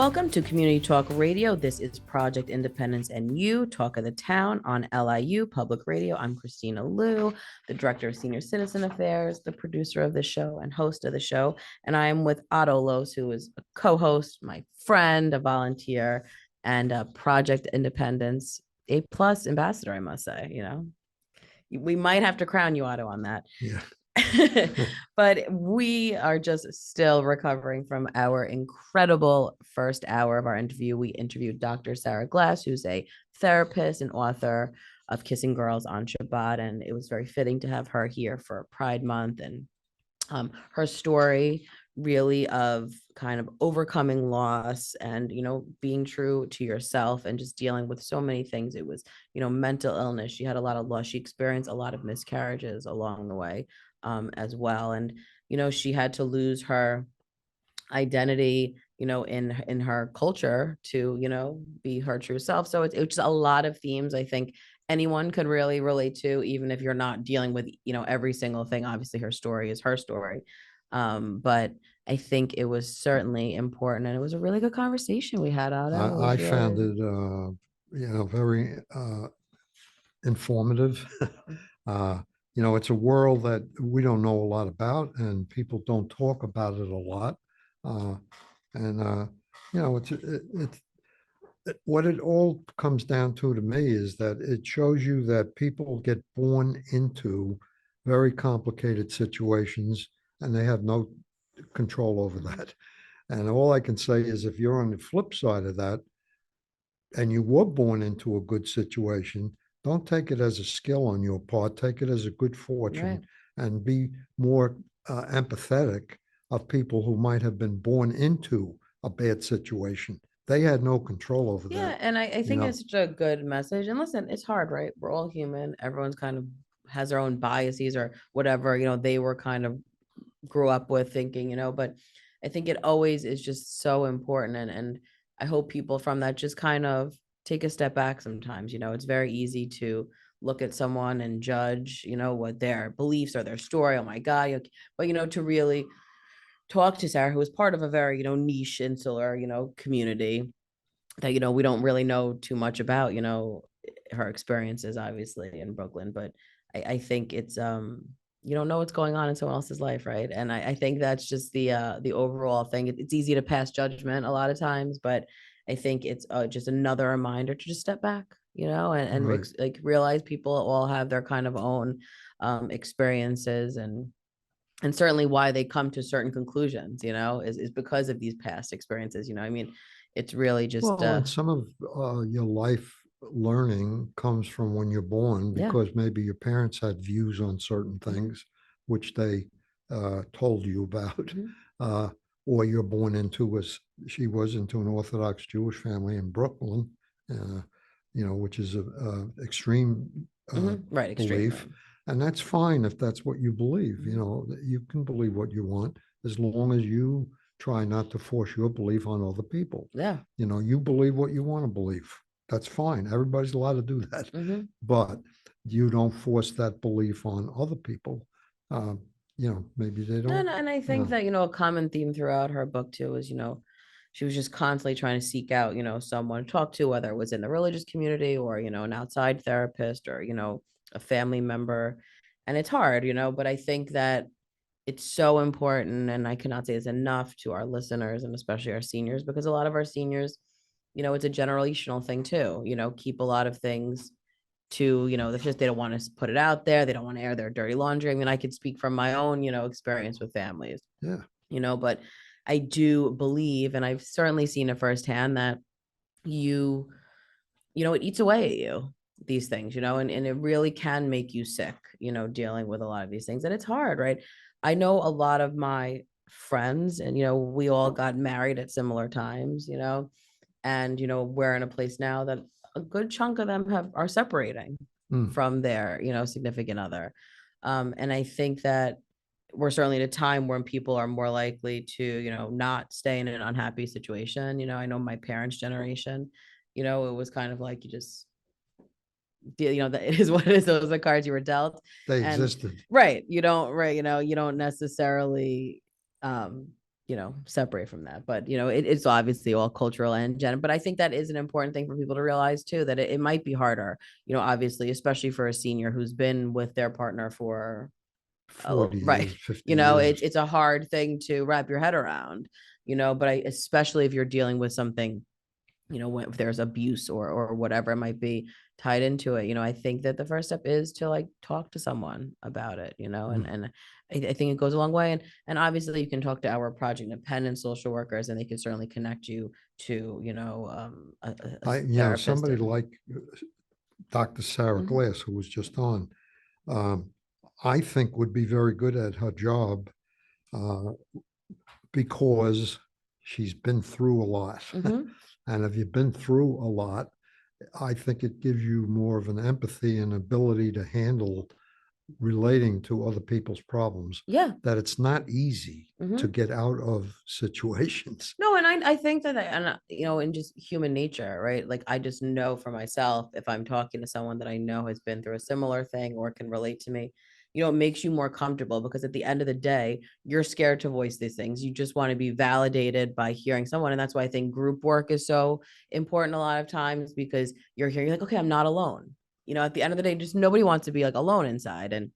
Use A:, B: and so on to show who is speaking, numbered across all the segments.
A: Welcome to Community Talk Radio. This is Project Independence and You, Talk of the Town on LIU Public Radio. I'm Kristina Liu, the Director of Senior Citizen Affairs, the producer of the show and host of the show. And I am with Otto Los, who is a co-host, my friend, a volunteer, and a Project Independence A+ ambassador, I must say. You know, we might have to crown you, Otto, on that.
B: Yeah.
A: But we are just still recovering from our incredible first hour of our interview. We interviewed Dr. Sarah Glass, who's a therapist and author of Kissing Girls on Shabbat, and it was very fitting to have her here for Pride Month. And her story really of kind of overcoming loss and, you know, being true to yourself and just dealing with so many things. It was, you know, mental illness. She had a lot of loss. She experienced a lot of miscarriages along the way, as well. And, you know, she had to lose her identity, you know, in her culture to, you know, be her true self. So it's just a lot of themes I think anyone could really relate to, even if you're not dealing with, you know, every single thing. Obviously her story is her story, but I think it was certainly important, and it was a really good conversation we had. Otto.
B: I found it, very informative. It's a world that we don't know a lot about, and people don't talk about it a lot. What it all comes down to me is that it shows you that people get born into very complicated situations, and they have no control over that. And all I can say is, if you're on the flip side of that and you were born into a good situation, don't take it as a skill on your part, take it as a good fortune.
A: Right.
B: And be more empathetic of people who might have been born into a bad situation. They had no control over that.
A: Yeah, and I think it's such a good message. And listen, it's hard, right? We're all human. Everyone's kind of has their own biases or whatever, you know, they were kind of grew up with thinking, you know, but I think it always is just so important. And I hope people from that just kind of take a step back sometimes. You know, it's very easy to look at someone and judge, you know, what their beliefs or their story. Oh my God. But, you know, to really talk to Sarah, who was part of a very, you know, niche, insular, you know, community that, you know, we don't really know too much about, you know, her experiences obviously in Brooklyn. But I think it's you don't know what's going on in someone else's life, right? And I think that's just the overall thing. It's easy to pass judgment a lot of times, but I think it's just another reminder to just step back, you know, and
B: Right.
A: like realize people all have their kind of own experiences, and certainly why they come to certain conclusions, you know, is because of these past experiences. You know, I mean, it's really just
B: Well, and some of your life learning comes from when you're born,
A: yeah.
B: because maybe your parents had views on certain things which they told you about.
A: Mhm.
B: Or you're born into she was into an Orthodox Jewish family in Brooklyn, which is a extreme
A: Right, extreme,
B: belief.
A: right.
B: And that's fine if that's what you believe. You know, you can believe what you want as long as you try not to force your belief on other people.
A: Yeah.
B: You know, you believe what you want to believe. That's fine. Everybody's allowed to do that. But you don't force that belief on other people. Maybe they don't.
A: And I think that, you know, a common theme throughout her book too is, you know, she was just constantly trying to seek out, you know, someone to talk to, whether it was in the religious community or, you know, an outside therapist or, you know, a family member. And it's hard, you know, but I think that it's so important, and I cannot say this enough to our listeners and especially our seniors, because a lot of our seniors, you know, it's a generational thing too, you know, keep a lot of things to, you know, that's just they don't want to put it out there. They don't want to air their dirty laundry. I mean, I could speak from my own, you know, experience with families.
B: Yeah.
A: You know, but I do believe, and I've certainly seen it firsthand, that you know, it eats away at you, these things, you know, and it really can make you sick, you know, dealing with a lot of these things. And it's hard, right? I know a lot of my friends, and, you know, we all got married at similar times, you know, and, you know, we're in a place now that a good chunk of them are separating from their, you know, significant other. And I think that we're certainly at a time when people are more likely to, you know, not stay in an unhappy situation. You know, I know my parents' generation, you know, it was kind of like you just, you know, that it is what it is. Those are the cards you were dealt.
B: They
A: And
B: existed.
A: right. You don't, right. You know, you don't necessarily, separate from that. But, it's obviously all cultural and gender. But I think that is an important thing for people to realize too, that it might be harder, obviously, especially for a senior who's been with their partner for
B: 40
A: right.
B: years, 50 years.
A: It's a hard thing to wrap your head around, but especially if you're dealing with something, if there's abuse or whatever it might be tied into it, I think that the first step is to like talk to someone about it, and I think it goes a long way. And obviously you can talk to our project independent social workers, and they can certainly connect you to, a therapist.
B: Somebody like Dr. Sarah
A: Mhm.
B: Glass, who was just on, um, I think would be very good at her job uh, because she's been through a lot.
A: Mhm.
B: And if you've been through a lot, I think it gives you more of an empathy and ability to handle relating to other people's problems,
A: Yeah.
B: that it's not easy to
A: Mhm.
B: get out of situations.
A: No, and I think that, and in just human nature, right? Like I just know for myself, if I'm talking to someone that I know has been through a similar thing or can relate to me, it makes you more comfortable, because at the end of the day, you're scared to voice these things. You just want to be validated by hearing someone. And that's why I think group work is so important a lot of times, because you're hearing like, okay, I'm not alone. At the end of the day, just nobody wants to be like alone inside. And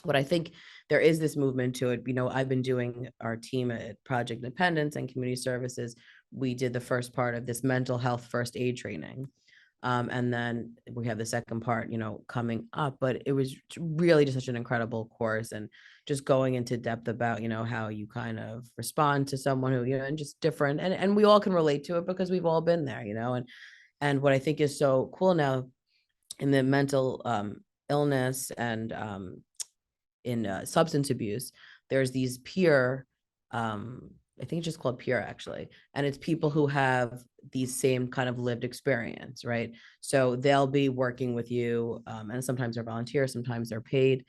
A: what I think there is this movement to it. I've been doing our team at Project Independence and Community Services. We did the first part of this mental health first aid training. And then we have the second part, coming up. But it was really just such an incredible course, and just going into depth about, how you kind of respond to someone who, and just different. And we all can relate to it because we've all been there, and what I think is so cool now in the mental illness and in substance abuse, there's these peer, I think it's just called peer actually, and it's people who have these same kind of lived experience, right? So they'll be working with you, and sometimes they're volunteers, sometimes they're paid,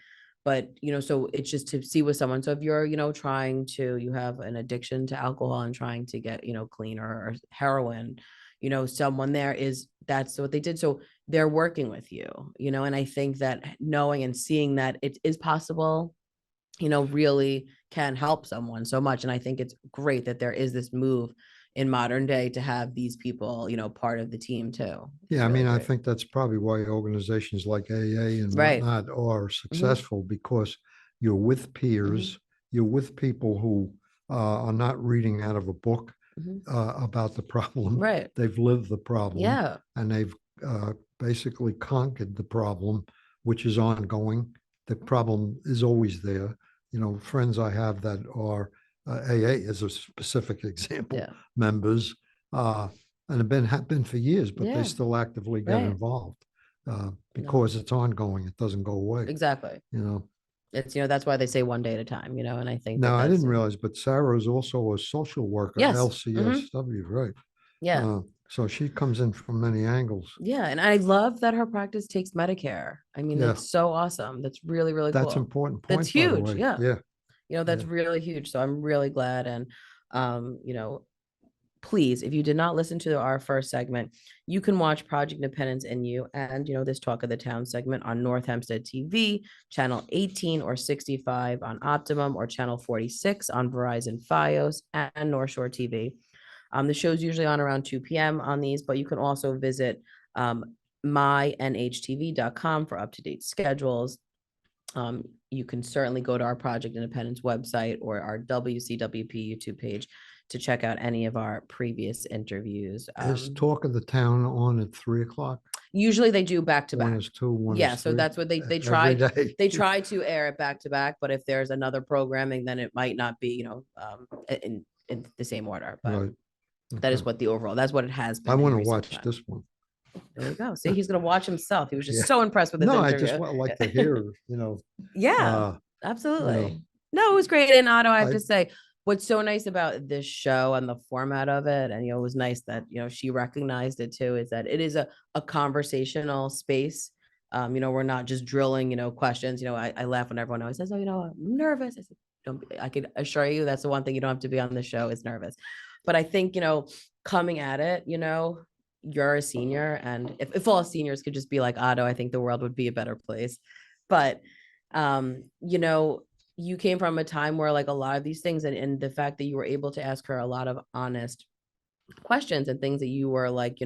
A: but so it's just to see with someone. So if you're trying to, you have an addiction to alcohol and trying to get clean, or heroin, someone there is, that's what they did. So they're working with you, and I think that knowing and seeing that it is possible, really can help someone so much. And I think it's great that there is this move in modern day to have these people, part of the team too. It's
B: Yeah, I
A: really
B: mean, I
A: great.
B: think that's probably why organizations like AA and
A: Right.
B: whatnot are
A: Hmm.
B: successful, because you're with
A: Hmm.
B: peers, you're with people who are not reading out of a book
A: Hmm.
B: about the problem.
A: Right.
B: They've lived the problem,
A: Yeah.
B: and they've basically conquered the problem, which is ongoing. The problem is always there. Friends I have that are AA is a specific example,
A: Yeah.
B: members, and have been for years, but they
A: Yeah.
B: still actively get
A: Right.
B: involved
A: No,
B: because it's ongoing. It doesn't go away.
A: exactly.
B: You know.
A: It's, that's why they say one day at a time, and I think that
B: Now I
A: that's,
B: didn't realize, but Sarah is also a social worker,
A: yes. Hmm.
B: LCSW, right?
A: Yeah.
B: So she comes in from many angles.
A: Yeah. And I love that her practice takes Medicare. I mean,
B: Yeah,
A: that's so awesome. That's really, really
B: that's
A: cool.
B: important
A: That's
B: point, by the
A: huge.
B: way.
A: Yeah.
B: Yeah,
A: That's
B: yeah.
A: really huge. So I'm really glad. And, please, if you did not listen to our first segment, you can watch Project Independence and You, and, this Talk of the Town segment on North Hempstead TV, channel 18 or 65 on Optimum, or channel 46 on Verizon Fios and North Shore TV. The show's usually on around 2 p.m. on these, but you can also visit mynhtv.com for up-to-date schedules. You can certainly go to our Project Independence website or our WCWP YouTube page to check out any of our previous interviews.
B: Is Talk of the Town on at 3 o'clock?
A: Usually they do back to
B: One
A: back.
B: is two, one
A: Yeah,
B: is
A: so
B: three.
A: that's what they
B: Every
A: try.
B: day.
A: They try to air it back to back, but if there's another programming, then it might not be, in the same order. But
B: Right.
A: that is
B: Okay.
A: what the overall, that's what it has
B: I
A: been in
B: want to
A: recent
B: watch
A: times.
B: this one.
A: There you go. See, he's gonna watch himself. He was
B: Yeah.
A: just so impressed with this
B: No, I just
A: interview.
B: want like to hear,
A: Yeah,
B: uh, you know,
A: absolutely. No, it was great. And Otto, I have
B: I
A: to say, what's so nice about this show and the format of it, and it was nice that she recognized it too, is that it is a conversational space. We're not just drilling, questions. I laugh when everyone always says, "Oh, I'm nervous." I said, "Don't be." I can assure you that's the one thing you don't have to be on the show is nervous. But I think coming at it, you're a senior, and if all seniors could just be like Otto, I think the world would be a better place. But you know you came from a time where like a lot of these things, and the fact that you were able to ask her a lot of honest questions and things that you were like,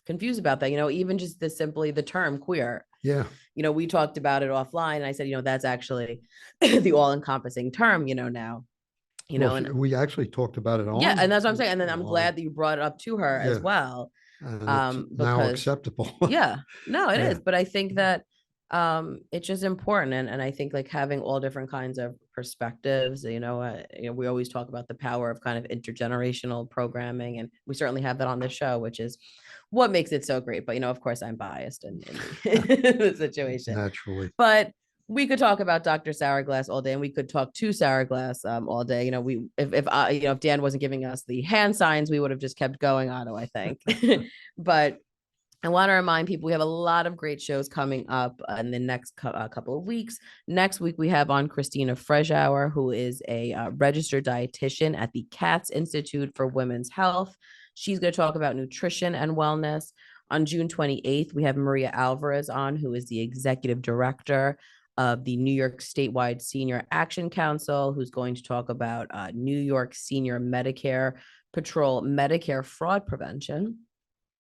A: confused about, that, even just the simply the term queer,
B: Yeah.
A: we talked about it offline, and I said, that's actually the all-encompassing term, now,
B: Well,
A: and
B: we actually talked about it
A: yeah, and
B: on,
A: that's what I'm saying. And then I'm glad that you brought it up to her as
B: yeah,
A: well.
B: and it's now
A: Because
B: acceptable.
A: yeah, no, it
B: Yeah.
A: is. But I think that it's just important. And I think like having all different kinds of perspectives, we always talk about the power of kind of intergenerational programming. And we certainly have that on this show, which is what makes it so great. But of course I'm biased in the situation.
B: Naturally.
A: But we could talk about Dr. Sourglass all day, and we could talk to Sourglass all day. We if Dan wasn't giving us the hand signs, we would have just kept going, Otto, I think. But I want to remind people we have a lot of great shows coming up in the next couple of weeks. Next week, we have on Kristina Freschauer, who is a registered dietitian at the Katz Institute for Women's Health. She's going to talk about nutrition and wellness. On June 28th, we have Maria Alvarez on, who is the executive director of the New York Statewide Senior Action Council, who's going to talk about New York Senior Medicare Patrol Medicare fraud prevention.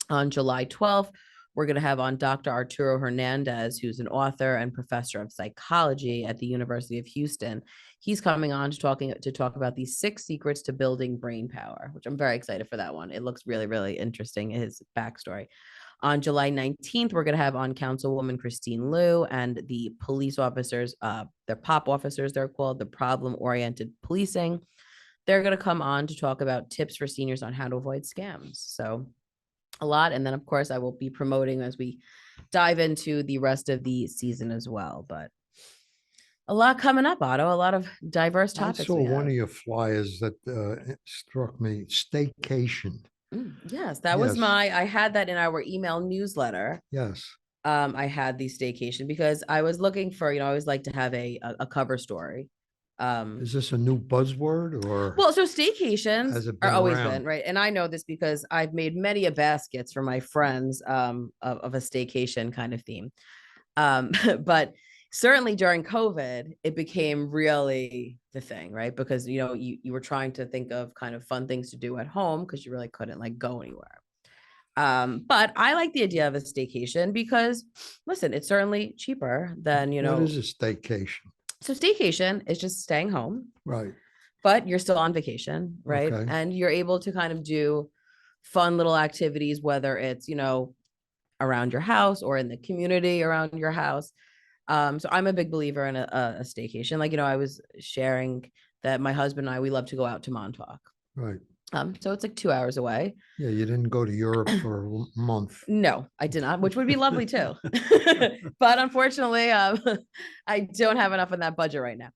A: On July 12th, we're going to have on Dr. Arturo Hernandez, who's an author and professor of psychology at the University of Houston. He's coming on to talk about the 6 secrets to building brain power, which I'm very excited for that one. It looks really, really interesting, his backstory. On July 19th, we're going to have on Councilwoman Christine Liu and the police officers, they're POP officers, they're called, the problem-oriented policing. They're going to come on to talk about tips for seniors on how to avoid scams. So a lot. And then, of course, I will be promoting as we dive into the rest of the season as well. But a lot coming up, Otto, a lot of diverse
B: I
A: topics.
B: saw one of your flyers that struck me, staycation.
A: Yes, that was
B: Yes,
A: I had that in our email newsletter.
B: yes.
A: I had the staycation because I was looking for, I always like to have a cover story.
B: Is this a new buzzword or
A: Well, so staycations
B: has it
A: are
B: been
A: always
B: around?
A: been, right? And I know this because I've made many a baskets for my friends of a staycation kind of theme. But certainly during COVID, it became really the thing, right? Because you were trying to think of kind of fun things to do at home because you really couldn't like go anywhere. But I like the idea of a staycation because listen, it's certainly cheaper than,
B: What is a staycation?
A: so staycation is just staying home,
B: Right.
A: but you're still on vacation, right?
B: Okay.
A: And you're able to kind of do fun little activities, whether it's, around your house or in the community around your house. So I'm a big believer in a staycation. Like, I was sharing that my husband and I, we love to go out to Montauk.
B: Right.
A: So it's like 2 hours away.
B: Yeah, you didn't go to Europe for a month.
A: No, I did not, which would be lovely too. But unfortunately, I don't have enough in that budget right now.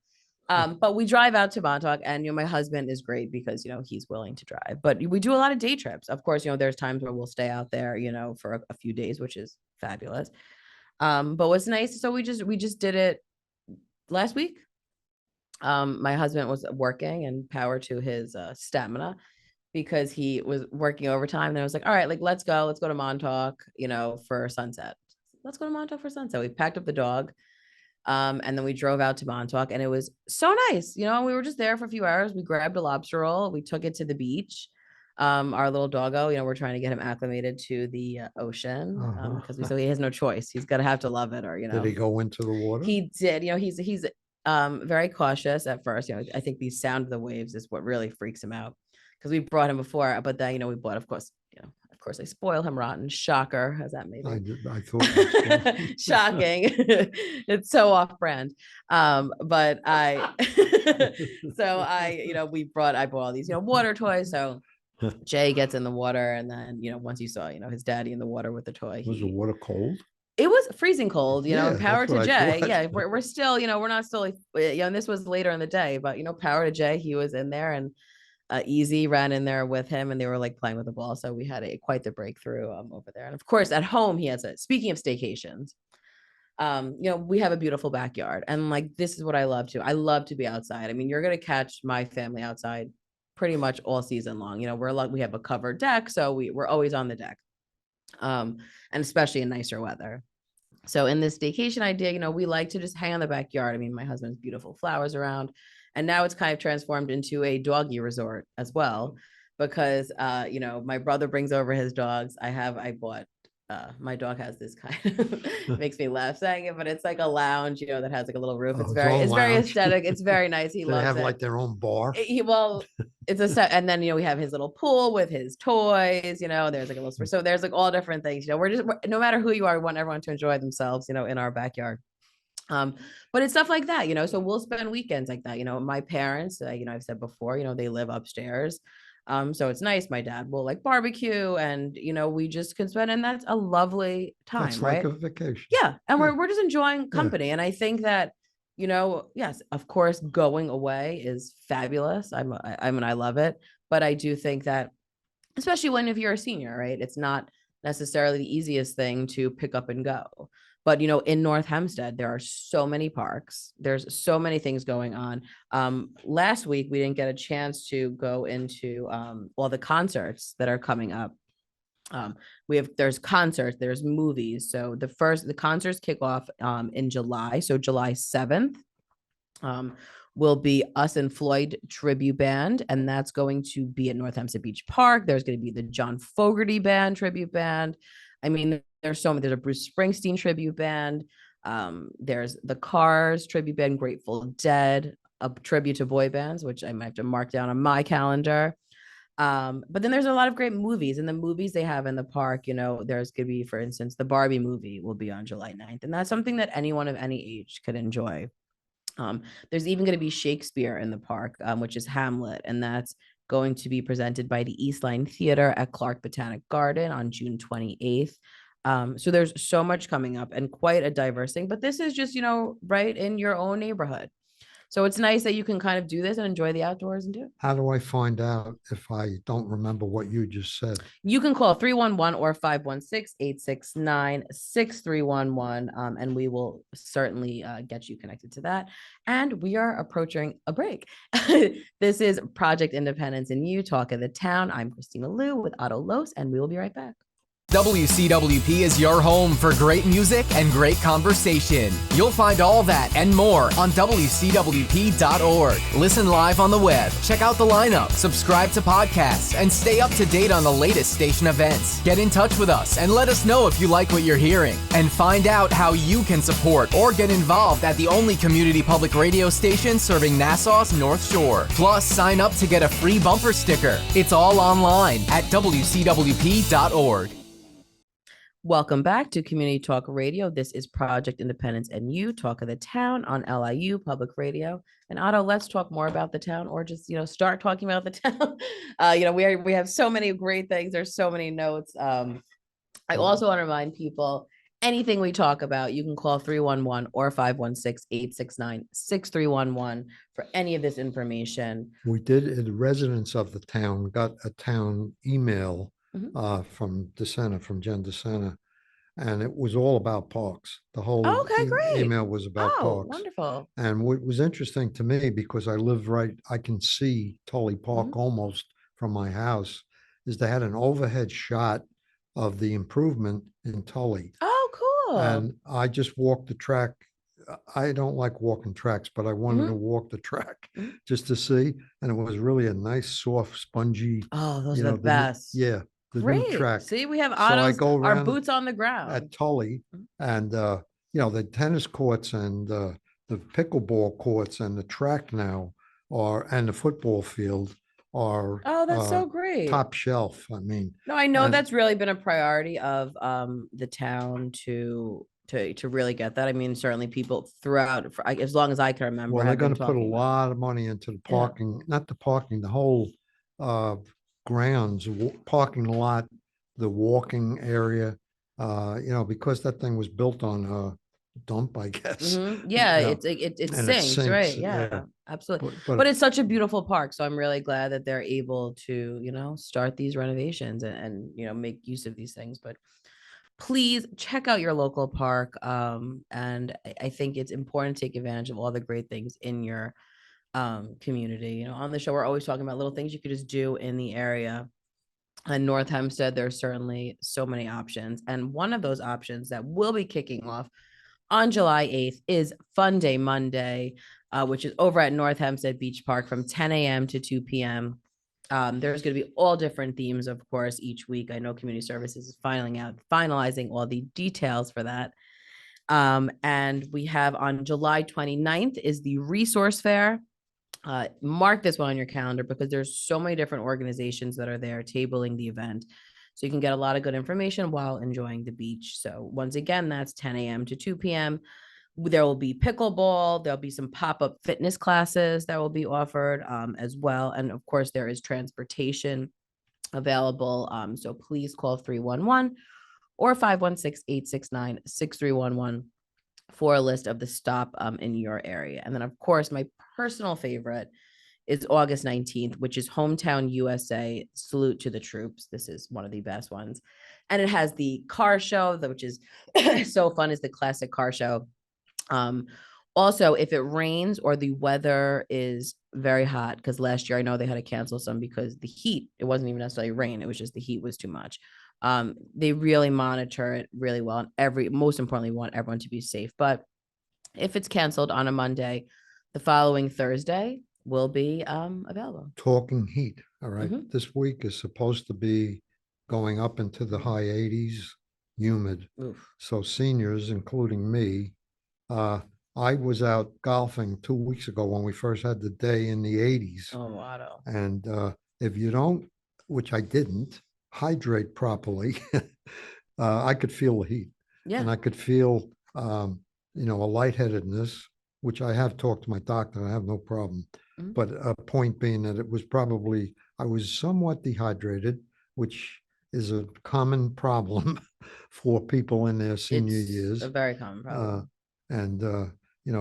A: But we drive out to Montauk, and my husband is great because he's willing to drive. But we do a lot of day trips. Of course, there's times where we'll stay out there, for a few days, which is fabulous. But what's nice, so we just did it last week. My husband was working, and power to his stamina because he was working overtime. And I was like, all right, like let's go to Montauk, for sunset. Let's go to Montauk for sunset. We packed up the dog. And then we drove out to Montauk, and it was so nice. We were just there for a few hours. We grabbed a lobster roll. We took it to the beach. Our little doggo, we're trying to get him acclimated to the ocean because we so he has no choice. He's gonna have to love it, or
B: Did he go into the water?
A: he did. He's very cautious at first. I think the sound of the waves is what really freaks him out because we brought him before, but then we bought, of course, I spoil him rotten. Shocker, as that may be.
B: I thought
A: Shocking. It's so off brand. But I so I bought all these, water toys. So Jay gets in the water, and then, once you saw, his daddy in the water with the toy.
B: Was the water cold?
A: It was freezing cold,
B: Yeah,
A: power
B: that's
A: to
B: what I
A: Jay.
B: thought.
A: Yeah, we're still, we're not still, and this was later in the day, but power to Jay, he was in there, and Easy ran in there with him, and they were like playing with the ball. So we had quite the breakthrough over there. And of course, at home, he has speaking of staycations, we have a beautiful backyard, and like this is what I love to. I love to be outside. I mean, you're gonna catch my family outside pretty much all season long. We have a covered deck, so we're always on the deck, and especially in nicer weather. So in this vacation idea, we like to just hang on the backyard. I mean, my husband's beautiful flowers around, and now it's kind of transformed into a doggy resort as well, because my brother brings over his dogs. I bought my dog has this kind of makes me laugh saying it, but it's like a lounge, that has like a little roof.
B: Oh, it's all
A: It's very
B: lounge.
A: aesthetic. It's very nice. He
B: Do they
A: loves
B: have
A: it.
B: like their own bar?
A: Well, it's a set, and then we have his little pool with his toys. There's like a little so there's like all different things. No matter who you are, we want everyone to enjoy themselves. In our backyard. But it's stuff like that. So we'll spend weekends like that. My parents, I've said before, they live upstairs. So it's nice. My dad will like barbecue, and we just can spend, and that's a lovely time,
B: That's like
A: right?
B: a vacation.
A: Yeah, and
B: Yeah.
A: we're just enjoying
B: Yeah.
A: company, and I think that yes, of course, going away is fabulous. I mean, I love it, but I do think that, especially if you're a senior, right? It's not necessarily the easiest thing to pick up and go. But in North Hempstead, there are so many parks. There's so many things going on. Last week we didn't get a chance to go into all the concerts that are coming up. There's concerts, there's movies. So the concerts kick off in July. So July 7th will be Us and Floyd tribute band, and that's going to be at North Hempstead Beach Park. There's going to be the John Fogerty band tribute band. I mean, there's a Bruce Springsteen tribute band. There's the Cars tribute band, Grateful Dead, a tribute to boy bands, which I might have to mark down on my calendar. But then there's a lot of great movies, and the movies they have in the park, there's going to be, for instance, the Barbie movie will be on July 9th, and that's something that anyone of any age could enjoy. There's even going to be Shakespeare in the park, which is Hamlet, and that's going to be presented by the East Line Theater at Clark Botanic Garden on June 28th. So there's so much coming up, and quite a diverse thing, but this is just, right in your own neighborhood. So it's nice that you can kind of do this and enjoy the outdoors and do it.
B: How do I find out if I don't remember what you just said?
A: You can call 311 or 516-869-6311, and we will certainly get you connected to that. And we are approaching a break. This is Project Independence and You, Talk of the Town. I'm Kristina Liu with Otto Los, and we will be right back.
C: WCWP is your home for great music and great conversation. You'll find all that and more on WCWP.org. Listen live on the web, check out the lineup, subscribe to podcasts, and stay up to date on the latest station events. Get in touch with us and let us know if you like what you're hearing. And find out how you can support or get involved at the only community public radio station serving Nassau's North Shore. Plus, sign up to get a free bumper sticker. It's all online at WCWP.org.
A: Welcome back to Community Talk Radio. This is Project Independence and You, Talk of the Town on LIU Public Radio. And Otto, let's talk more about the town, or just, start talking about the town. We have so many great things. There's so many notes. I also want to remind people, anything we talk about, you can call 311 or 516-869-6311 for any of this information.
B: We did, the residents of the town got a town email from DeSena, from Jen DeSena, and it was all about parks. The whole
A: great.
B: email was about parks.
A: Wonderful.
B: And what was interesting to me, because I live right, I can see Tully Park almost from my house, is they had an overhead shot of the improvement in Tully.
A: Oh, cool.
B: And I just walked the track. I don't like walking tracks, but I wanted to walk the track just to see. And it was really a nice, soft, spongy.
A: Oh, those are the best.
B: The
A: Great.
B: new track.
A: See, we have Otto's, our boots on the ground.
B: At Tully, and the tennis courts and the pickleball courts and the track now and the football field are
A: that's so great.
B: Top shelf. I mean,
A: no, I know that's really been a priority of the town to really get that. I mean, certainly people throughout, as long as I can remember.
B: Well, they're going to put a lot of money into the parking, not the parking, the whole grounds, parking lot, the walking area, because that thing was built on a dump, I guess.
A: Yeah, it sinks, right? Yeah, absolutely. But it's such a beautiful park, so I'm really glad that they're able to, start these renovations and make use of these things. But please check out your local park, and I think it's important to take advantage of all the great things in your community. On the show, we're always talking about little things you could just do in the area. In North Hempstead, there's certainly so many options. And one of those options that will be kicking off on July 8th is Fun Day Monday, which is over at North Hempstead Beach Park from 10 a.m. to 2 p.m. There's going to be all different themes, of course, each week. I know Community Services is finalizing all the details for that. And we have on July 29th is the Resource Fair. Mark this one on your calendar because there's so many different organizations that are there tabling the event. So you can get a lot of good information while enjoying the beach. So once again, that's 10 a.m. to 2 p.m. There will be pickleball. There'll be some pop-up fitness classes that will be offered as well. And of course, there is transportation available. So please call 311 or 516-869-6311 for a list of the stop in your area. And then, of course, my personal favorite is August 19th, which is Hometown USA Salute to the Troops. This is one of the best ones. And it has the car show, which is so fun, is the classic car show. Also, if it rains or the weather is very hot, because last year I know they had to cancel some because the heat, it wasn't even necessarily rain, it was just the heat was too much. They really monitor it really well, and most importantly, want everyone to be safe. But if it's canceled on a Monday, the following Thursday will be available.
B: Talking heat, all right. This week is supposed to be going up into the high 80s, humid.
A: Oof.
B: So seniors, including me, I was out golfing 2 weeks ago when we first had the day in the 80s.
A: Oh, Otto.
B: And if you don't, which I didn't, hydrate properly, I could feel the heat.
A: Yeah.
B: And I could feel, a lightheadedness, which I have talked to my doctor. I have no problem. But a point being that it was probably, I was somewhat dehydrated, which is a common problem for people in their senior years.
A: A very common problem.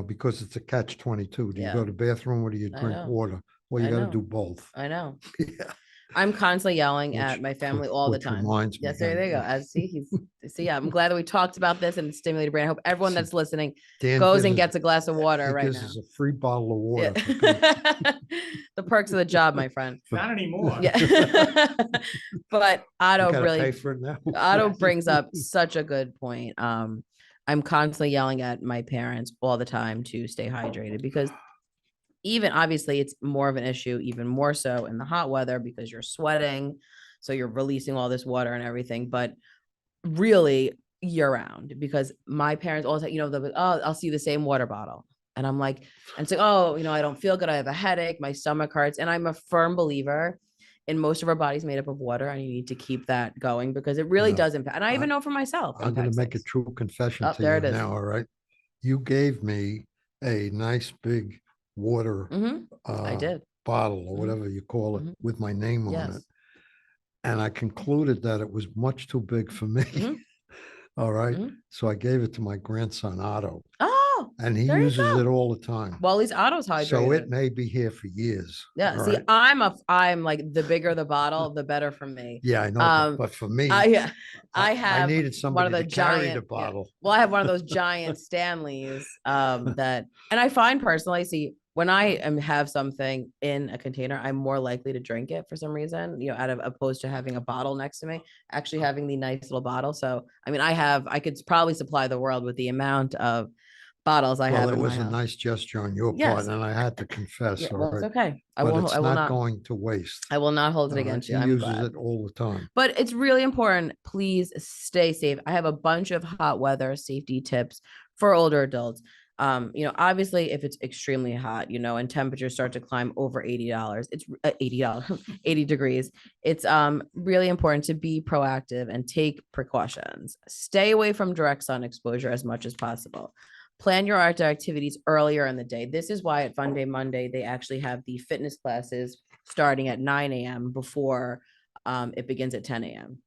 B: Because it's a catch-22. Do you
A: Yeah.
B: go to the bathroom or do you drink water? Well, you got to do both.
A: I know.
B: Yeah.
A: I'm constantly yelling at my family all the time.
B: Reminds me
A: Yes, there you go. Yeah, I'm glad that we talked about this and stimulated brain. I hope everyone that's listening goes and gets a glass of water right now.
B: This is a free bottle of water.
A: Yeah. The perks of the job, my friend.
D: Not anymore.
A: Yeah. But Otto
B: Pay for it now.
A: Otto brings up such a good point. I'm constantly yelling at my parents all the time to stay hydrated because even obviously it's more of an issue, even more so in the hot weather because you're sweating. So you're releasing all this water and everything, but really year round because my parents all say, I'll see the same water bottle. And I'm like, and so, I don't feel good. I have a headache. My stomach hurts. And I'm a firm believer in most of our bodies made up of water. And you need to keep that going because it really does impact. And I even know for myself.
B: I'm going to make a true confession to you now. All right. You gave me a nice big water
A: I did.
B: bottle or whatever you call it with my name on it. And I concluded that it was much too big for me. All right. So I gave it to my grandson, Otto.
A: Oh,
B: and he uses it all the time.
A: Well, at least Otto's hydrated.
B: So it may be here for years.
A: Yeah. See, right? I'm like the bigger the bottle, the better for me.
B: Yeah, I know. But for me,
A: I
B: needed somebody to carry the bottle.
A: Yeah. Well, I have one of those giant Stanleys and I find personally, see, when I have something in a container, I'm more likely to drink it for some reason, opposed to having a bottle next to me, actually having the nice little bottle. So, I mean, I could probably supply the world with the amount of bottles I have.
B: Well, it was a nice gesture on your part, and I had to confess.
A: Yeah, well, it's okay.
B: I will not going to waste.
A: I will not hold it against you.
B: He uses it all the time.
A: But it's really important. Please stay safe. I have a bunch of hot weather safety tips for older adults. Obviously if it's extremely hot, and temperatures start to climb over $80, it's $80 degrees. It's really important to be proactive and take precautions. Stay away from direct sun exposure as much as possible. Plan your outdoor activities earlier in the day. This is why at Fun Day Monday, they actually have the fitness classes starting at 9 a.m. before it begins at 10 a.m.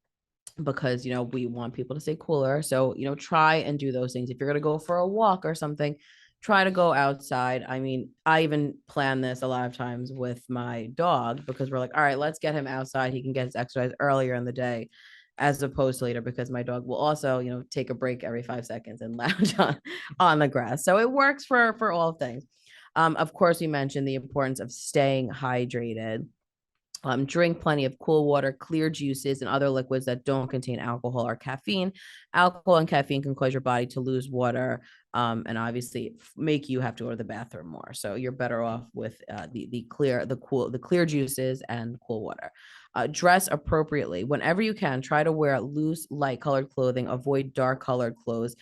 A: because, we want people to stay cooler. So, try and do those things. If you're going to go for a walk or something, try to go outside. I mean, I even plan this a lot of times with my dog because we're like, all right, let's get him outside. He can get his exercise earlier in the day as opposed to later because my dog will also, take a break every 5 seconds and lounge on the grass. So it works for all things. Of course, we mentioned the importance of staying hydrated. Drink plenty of cool water, clear juices, and other liquids that don't contain alcohol or caffeine. Alcohol and caffeine can cause your body to lose water, and obviously make you have to go to the bathroom more. So you're better off with the clear juices and cool water. Dress appropriately whenever you can. Try to wear loose, light colored clothing. Avoid dark colored clothes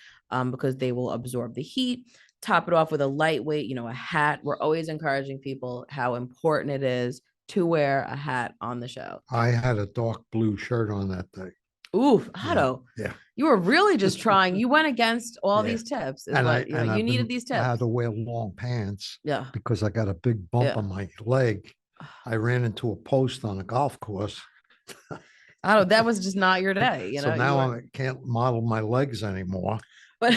A: because they will absorb the heat. Top it off with a lightweight, a hat. We're always encouraging people how important it is to wear a hat on the show.
B: I had a dark blue shirt on that day.
A: Ooh,
B: Yeah,
A: Otto,
B: yeah.
A: you were really just trying. You went against all
B: Yeah.
A: these tips. Is
B: And
A: what you needed these
B: I had
A: tips.
B: to wear long pants
A: Yeah.
B: because I got a big bump
A: Yeah.
B: on my leg. I ran into a post on a golf course.
A: Otto, that was just not your day.
B: So now I can't model my legs anymore.
A: But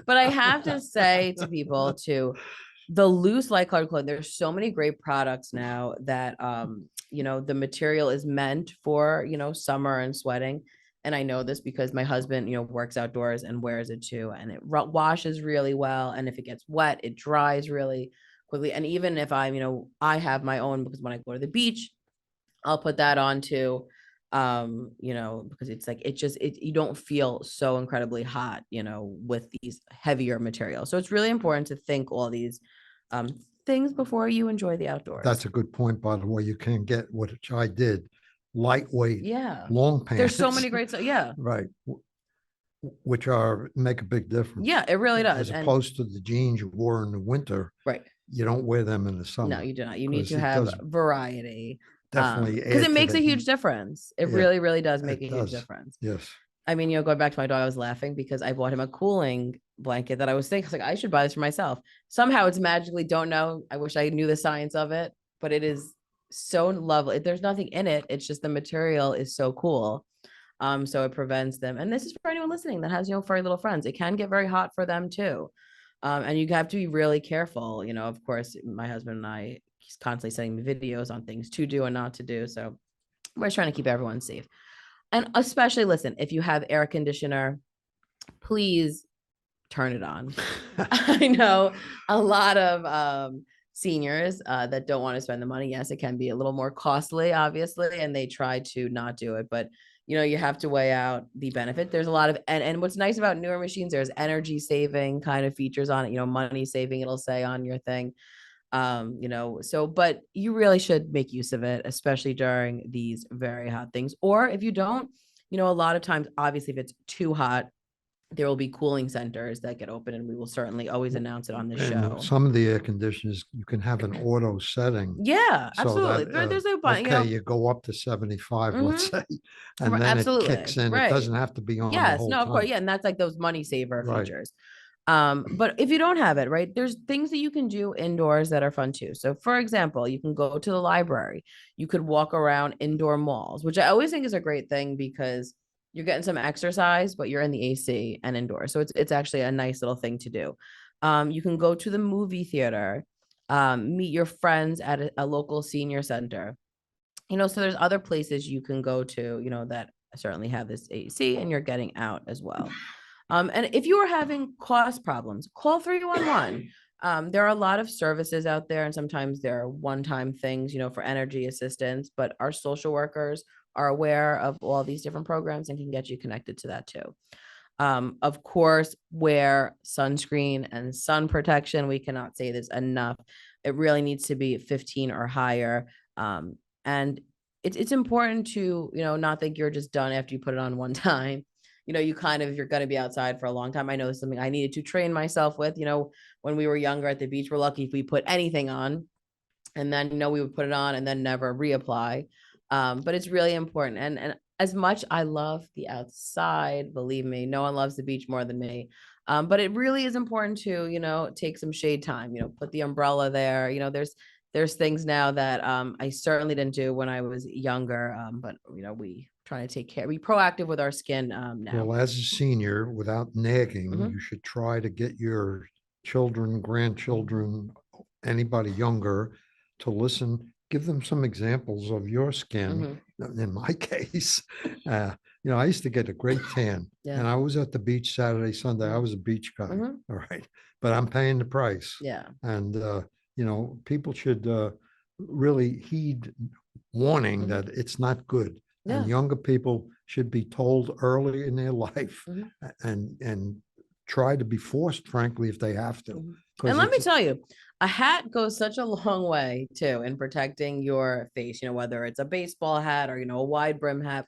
A: but I have to say to people too, the loose light colored clothing, there's so many great products now that the material is meant for, summer and sweating. And I know this because my husband, works outdoors and wears it too. And it washes really well. And if it gets wet, it dries really quickly. And even if I have my own, because when I go to the beach, I'll put that on too. Because it's like you don't feel so incredibly hot, with these heavier materials. So it's really important to think all these things before you enjoy the outdoors.
B: That's a good point, by the way. You can get, which I did, lightweight,
A: Yeah,
B: long pants.
A: there's so many great yeah,
B: right, which make a big difference.
A: yeah, it really does.
B: As opposed to the jeans you wore in the winter.
A: Right.
B: You don't wear them in the summer.
A: No, you do not. You need to have variety.
B: Definitely,
A: because it makes a huge difference. It really, really does make a huge difference.
B: Yes.
A: I mean, going back to my dog, I was laughing because I bought him a cooling blanket that I was thinking, I should buy this for myself. Somehow it's magically, don't know. I wish I knew the science of it, but it is so lovely. There's nothing in it. It's just the material is so cool. So it prevents them. And this is for anyone listening that has, furry little friends. It can get very hot for them too. And you have to be really careful. Of course, my husband and I, he's constantly sending me videos on things to do and not to do. So we're trying to keep everyone safe. And especially, listen, if you have air conditioner, please turn it on. I know a lot of seniors that don't want to spend the money. Yes, it can be a little more costly, obviously, and they try to not do it. But, you have to weigh out the benefit. There's a lot of, and what's nice about newer machines, there's energy saving kind of features on it, money saving, it'll say on your thing. But you really should make use of it, especially during these very hot things. Or if you don't, a lot of times, obviously, if it's too hot, there will be cooling centers that get open, and we will certainly always announce it on the show.
B: Some of the air conditioners, you can have an auto setting.
A: Yeah, absolutely.
B: That,
A: There's no button.
B: Okay, you go up to 75, let's say, and then
A: absolutely.
B: It kicks in.
A: Right.
B: It doesn't have to be on.
A: Yes,
B: the whole
A: no, of
B: time.
A: course, yeah, and that's like those money saver features. But if you don't have it, right, there's things that you can do indoors that are fun too. So for example, you can go to the library, you could walk around indoor malls, which I always think is a great thing because you're getting some exercise, but you're in the AC and indoors. So it's actually a nice little thing to do. You can go to the movie theater, meet your friends at a local senior center. So there's other places you can go to, that certainly have this AC and you're getting out as well. And if you are having cost problems, call 311. There are a lot of services out there, and sometimes there are one-time things, for energy assistance, but our social workers are aware of all these different programs and can get you connected to that too. Of course, wear sunscreen and sun protection. We cannot say this enough. It really needs to be 15 or higher. And it's important to, not think you're just done after you put it on one time. You kind of, if you're going to be outside for a long time, I know it's something I needed to train myself with, when we were younger at the beach, we're lucky if we put anything on, and then, we would put it on and then never reapply. But it's really important. And as much I love the outside, believe me, no one loves the beach more than me. But it really is important to, take some shade time, put the umbrella there. There's things now that I certainly didn't do when I was younger. But we try to take care, be proactive with our skin now.
B: Well, as a senior, without nagging,
A: Mhm.
B: you should try to get your children, grandchildren, anybody younger to listen. Give them some examples of your skin. In my case, I used to get a great tan,
A: Yeah.
B: and I was at the beach Saturday, Sunday. I was a beach guy, all right, but I'm paying the price.
A: Yeah.
B: And people should really heed warning that it's not good.
A: Yeah.
B: And younger people should be told early in their life
A: Mhm.
B: and try to be forced, frankly, if they have to.
A: And
B: 'Cause
A: let me
B: it's-
A: tell you, a hat goes such a long way too in protecting your face, whether it's a baseball hat or, a wide brim hat,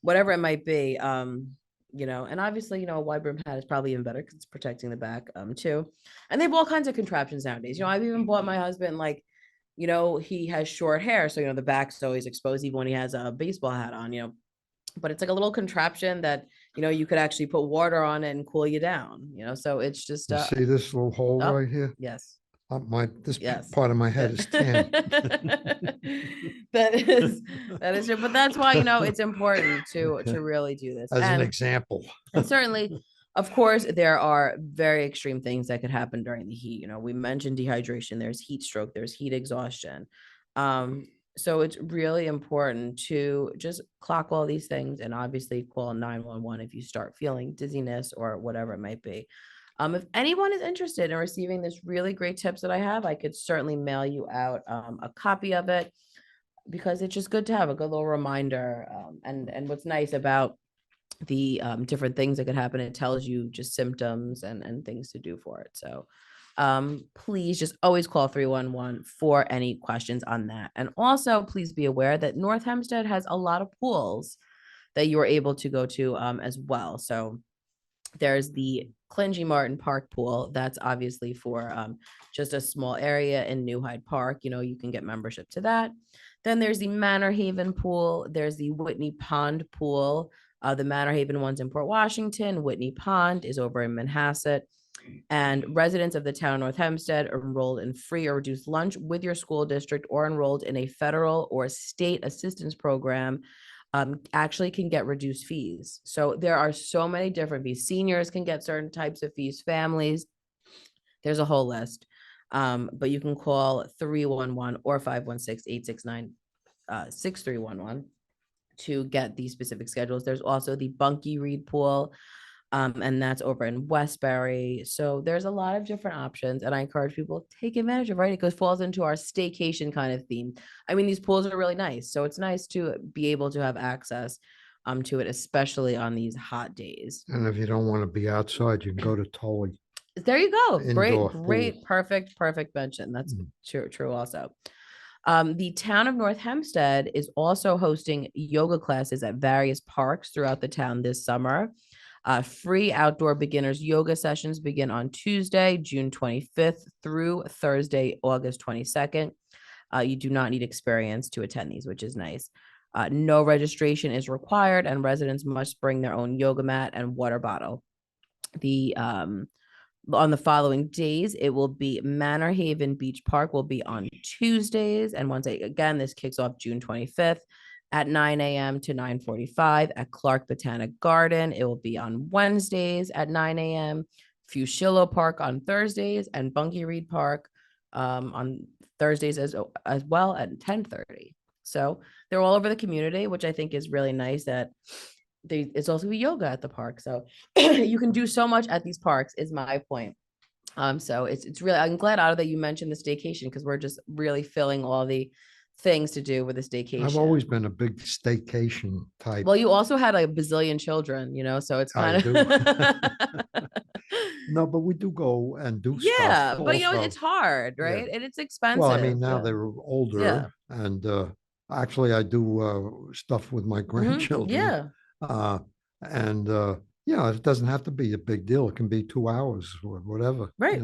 A: whatever it might be. And obviously, a wide brim hat is probably even better because it's protecting the back, too. And they have all kinds of contraptions nowadays. I've even bought my husband, like, he has short hair. So, the back's always exposed even when he has a baseball hat on, but it's like a little contraption that, you could actually put water on it and cool you down, so it's just,
B: You see this little hole
A: oh,
B: right here?
A: yes.
B: This
A: Yes.
B: part of my head is tan.
A: That is true. But that's why, it's important to really do this.
B: As an
A: And
B: example.
A: and certainly, of course, there are very extreme things that could happen during the heat. We mentioned dehydration, there's heat stroke, there's heat exhaustion. So it's really important to just clock all these things and obviously call 911 if you start feeling dizziness or whatever it might be. If anyone is interested in receiving this really great tips that I have, I could certainly mail you out a copy of it because it's just good to have a good little reminder. And what's nice about the different things that could happen, it tells you just symptoms and things to do for it. So please just always call 311 for any questions on that. And also please be aware that North Hempstead has a lot of pools that you are able to go to as well. So there's the Clingy Martin Park pool. That's obviously for just a small area in New Hyde Park. You can get membership to that. Then there's the Manor Haven pool. There's the Whitney Pond pool. The Manor Haven one's in Port Washington. Whitney Pond is over in Manhasset. And residents of the town of North Hempstead are enrolled in free or reduced lunch with your school district or enrolled in a federal or state assistance program actually can get reduced fees. So there are so many different fees. Seniors can get certain types of fees, families, there's a whole list. But you can call 311 or 516-869 6311 to get these specific schedules. There's also the Bunky Reed pool, and that's over in Westbury. So there's a lot of different options, and I encourage people to take advantage of, right? It falls into our staycation kind of theme. I mean, these pools are really nice, so it's nice to be able to have access to it, especially on these hot days.
B: And if you don't want to be outside, you can go to Tully.
A: There you go.
B: Indoor
A: Great,
B: pool.
A: perfect mention. That's true also. The town of North Hempstead is also hosting yoga classes at various parks throughout the town this summer. Free outdoor beginners yoga sessions begin on Tuesday, June 25th through Thursday, August 22nd. You do not need experience to attend these, which is nice. No registration is required, and residents must bring their own yoga mat and water bottle. On the following days, it will be Manor Haven Beach Park will be on Tuesdays. And again, this kicks off June 25th at 9 a.m. to 9:45 at Clark Botanic Garden. It will be on Wednesdays at 9 a.m. Fushillo Park on Thursdays and Bunky Reed Park on Thursdays as well at 10:30. So they're all over the community, which I think is really nice that it's also yoga at the park. So you can do so much at these parks is my point. So it's really, I'm glad, Otto, that you mentioned the staycation because we're just really filling all the things to do with a staycation.
B: I've always been a big staycation type.
A: Well, you also had a bazillion children, so it's kind of.
B: No, but we do go and do stuff.
A: Yeah, but
B: also.
A: it's hard, right?
B: Yeah.
A: And it's expensive.
B: Well, I mean, now they're older,
A: Yeah.
B: and actually, I do stuff with my grandchildren.
A: Yeah.
B: Yeah, it doesn't have to be a big deal. It can be 2 hours or whatever.
A: Right.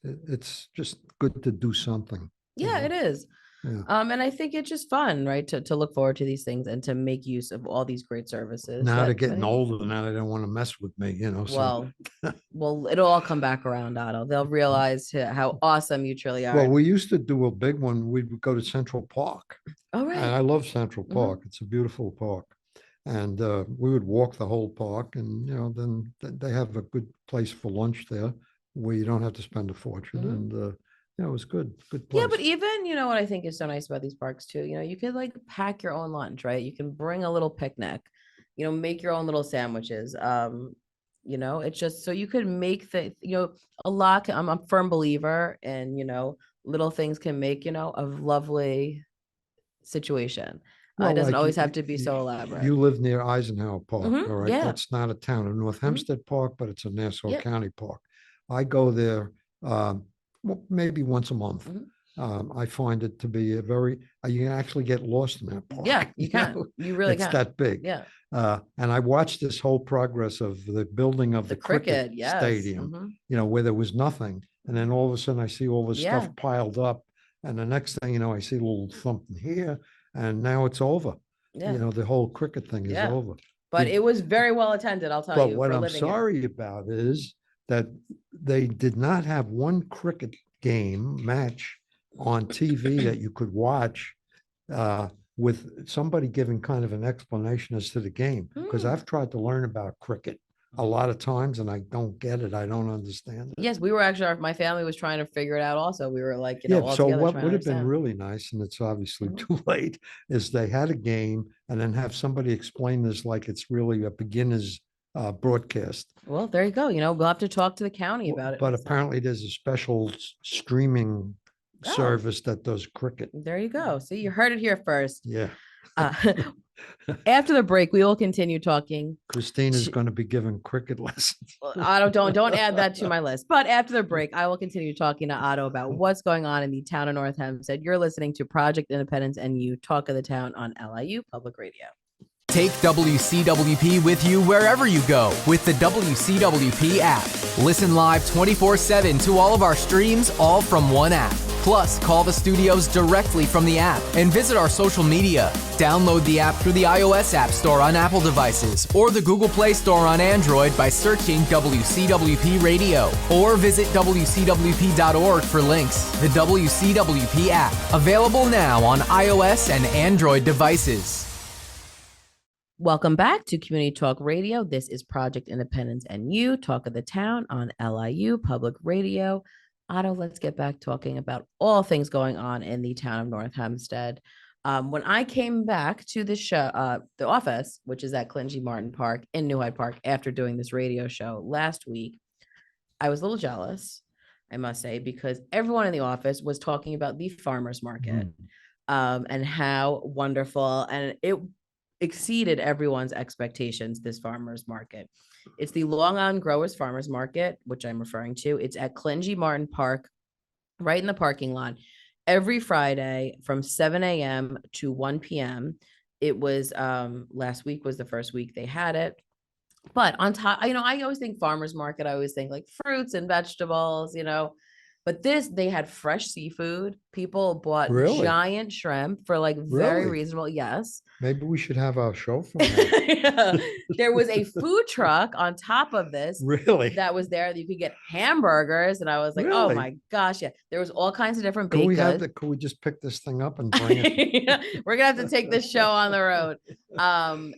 B: It's just good to do something.
A: Yeah, it is.
B: Yeah.
A: And I think it's just fun, right? To look forward to these things and to make use of all these great services.
B: Now they're getting older. Now they don't want to mess with me,
A: Well, well, it'll all come back around, Otto. They'll realize how awesome you truly are.
B: Well, we used to do a big one. We would go to Central Park.
A: Oh, right.
B: And I love Central Park. It's a beautiful park. And we would walk the whole park, and then they have a good place for lunch there where you don't have to spend a fortune. And it was good place.
A: Yeah, but even what I think is so nice about these parks too, you could like pack your own lunch, right? You can bring a little picnic, make your own little sandwiches. It's just so you could make a lot. I'm a firm believer in little things can make a lovely situation. It
B: Well,
A: doesn't
B: like
A: always have to be so
B: you
A: elaborate.
B: live near Eisenhower Park,
A: Mhm,
B: all right?
A: yeah.
B: That's not a Town of North
A: Mhm.
B: Hempstead Park, but it's a Nassau
A: Yep.
B: County park. I go there maybe once a month.
A: Mhm.
B: I find it to be a very, you can actually get lost in that park.
A: Yeah, you can.
B: know?
A: You really
B: It's
A: can.
B: that big.
A: Yeah.
B: And I watched this whole progress of the building of
A: The
B: the
A: cricket,
B: cricket
A: yes.
B: stadium,
A: Mhm.
B: where there was nothing. And then all of a sudden I see all this
A: Yeah.
B: stuff piled up. And the next thing you know, I see a little something here, and now it's over.
A: Yeah.
B: The whole cricket thing is
A: Yeah.
B: over.
A: But
B: Did-
A: it was very well attended, I'll tell
B: But
A: you,
B: what
A: for
B: I'm
A: living here.
B: sorry about is that they did not have one cricket game match on TV that you could watch with somebody giving kind of an explanation as to the game. Because I've tried to learn about cricket a lot of times and I don't get it. I don't understand it.
A: Yes, we were actually, my family was trying to figure it out also. We were like,
B: Yeah,
A: all
B: so
A: together
B: what
A: trying to
B: would have been
A: understand.
B: really nice, and it's obviously
A: Mhm.
B: too late, is they had a game and then have somebody explain this like it's really a beginner's broadcast.
A: Well, there you go. We'll have to talk to the county about it.
B: But
A: next time.
B: apparently there's a special streaming
A: Oh.
B: service that does cricket.
A: There you go. See, you heard it here first.
B: Yeah.
A: After the break, we will continue talking.
B: Christina's going to be giving cricket lessons.
A: Otto, don't add that to my list. But after the break, I will continue talking to Otto about what's going on in the town of North Hempstead. You're listening to Project Independence and You Talk of the Town on LIU Public Radio.
C: Take WCWP with you wherever you go with the WCWP app. Listen live 24/7 to all of our streams, all from one app. Plus, call the studios directly from the app and visit our social media. Download the app through the iOS App Store on Apple devices or the Google Play Store on Android by searching WCWP Radio, or visit WCWP.org for links. The WCWP app, available now on iOS and Android devices.
A: Welcome back to Community Talk Radio. This is Project Independence and You Talk of the Town on LIU Public Radio. Otto, let's get back talking about all things going on in the town of North Hempstead. When I came back to the show, the office, which is at Clingy Martin Park in New Hyde Park, after doing this radio show last week, I was a little jealous, I must say, because everyone in the office was talking about the farmers market and how wonderful, and it exceeded everyone's expectations, this farmers market. It's the Long Island Growers Farmers Market, which I'm referring to. It's at Clingy Martin Park, right in the parking lot, every Friday from 7 a.m. to 1 p.m. It was last week was the first week they had it. But on top, I always think farmers market, I always think like fruits and vegetables, but they had fresh seafood. People bought
B: Really?
A: giant shrimp for like very
B: Really?
A: reasonable. Yes.
B: Maybe we should have our show from that.
A: Yeah. There was a food truck on top of this
B: Really?
A: that was there that you could get hamburgers. And I was like, oh
B: Really?
A: my gosh. Yeah. There was all kinds of different
B: Could
A: baked
B: we have
A: goods.
B: could we just pick this thing up and bring it?
A: Yeah, we're gonna have to take this show on the road.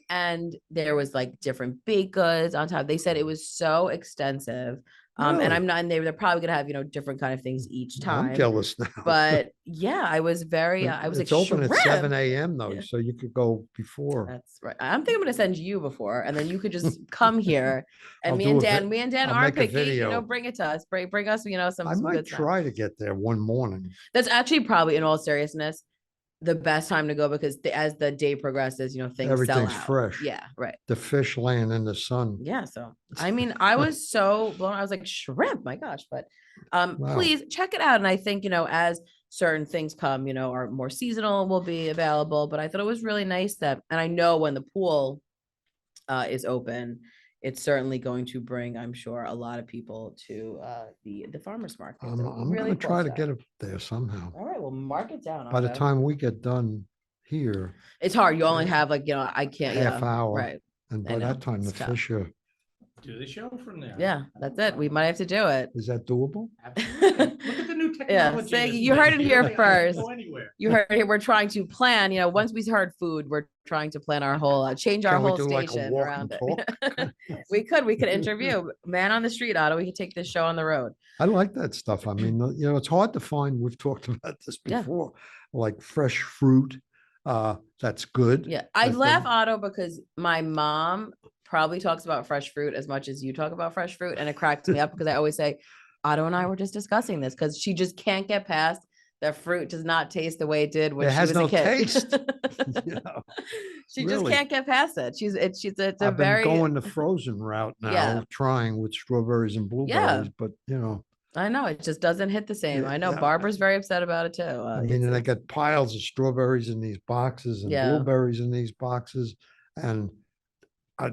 A: And there was like different baked goods on top. They said it was so extensive. And
B: Really?
A: I'm not, and they're probably gonna have, different kind of things each time.
B: I'm jealous now.
A: But yeah, I was very, I was
B: It's
A: like,
B: open at 7
A: shrimp.
B: a.m. though,
A: Yeah.
B: so you could go before.
A: That's right. I'm thinking I'm gonna send you before, and then you could just come here. And
B: I'll
A: me
B: do
A: and
B: a
A: Dan,
B: vi-
A: me and Dan
B: I'll
A: aren't
B: make a
A: picky.
B: video.
A: Bring it to us. Bring us, some.
B: I
A: some
B: might
A: good stuff.
B: try to get there one morning.
A: That's actually probably, in all seriousness, the best time to go, because as the day progresses, things sell
B: Everything's
A: out.
B: fresh.
A: Yeah, right.
B: The fish laying in the sun.
A: Yeah. So I mean, I was so blown. I was like, shrimp, my gosh. But
B: Wow.
A: please check it out. And I think, as certain things come, are more seasonal, will be available. But I thought it was really nice that, and I know when the pool is open, it's certainly going to bring, I'm sure, a lot of people to the farmers market.
B: I'm
A: So
B: going
A: really
B: to
A: cool
B: try to
A: stuff.
B: get it there somehow.
A: All right, well, mark it down.
B: By the
A: Otto.
B: time we get done here,
A: It's hard. You only have like, I can't.
B: half hour.
A: Right.
B: And
A: I
B: by
A: know,
B: that time, the
A: it's tough.
B: fish are,
D: Do the show from there.
A: Yeah, that's it. We might have to do it.
B: is that doable?
D: Absolutely. Look at the new technology.
A: say
D: in this
A: you heard
D: thing.
A: it here
D: You don't have to
A: first.
D: go anywhere.
A: You heard it. We're trying to plan, once we heard food, we're trying to plan our whole, change our
B: Can we
A: whole
B: do like a
A: station
B: walk
A: around
B: and
A: it. We could interview man on the street, Otto. We could take this show on the road.
B: I like that stuff. I mean, it's hard to find. We've talked about this
A: Yeah.
B: before, like fresh fruit. That's good.
A: Yeah. I
B: think.
A: laugh, Otto, because my mom probably talks about fresh fruit as much as you talk about fresh fruit. And it cracks me up because I always say, Otto and I were just discussing this, because she just can't get past That fruit does not taste the way it did when
B: It
A: she
B: has
A: was
B: no
A: a kid.
B: taste. You know,
A: She just
B: really.
A: can't get past it. It's a
B: I've been
A: very
B: going the frozen route
A: yeah.
B: now, trying with strawberries and blueberries, but you know,
A: I know it just doesn't hit the same. I know
B: yeah,
A: Barbara's very upset about it too.
B: I mean, and I got piles of strawberries in these boxes and
A: Yeah.
B: blueberries in these boxes, and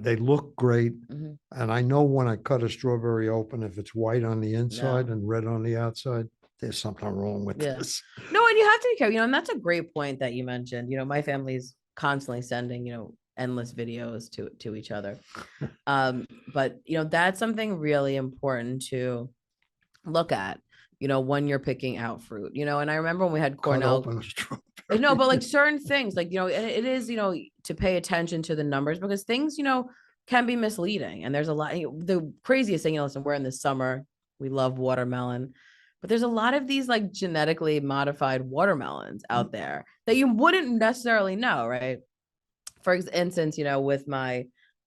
B: they look great.
A: Mhm.
B: And I know when I cut a strawberry open, if it's white on the inside
A: No.
B: and red on the outside, there's something wrong with
A: Yeah.
B: this.
A: No, and you have to be careful, and that's a great point that you mentioned. My family's constantly sending, endless videos to each other. But that's something really important to look at, when you're picking out fruit, and I remember when we had
B: Cut
A: Cornell.
B: open a strawberry.
A: No, but like certain things, like, and it is, to pay attention to the numbers because things, can be misleading. And there's a lot, the craziest thing, listen, we're in the summer, we love watermelon, but there's a lot of these like genetically modified watermelons out there that you wouldn't necessarily know, right? For instance,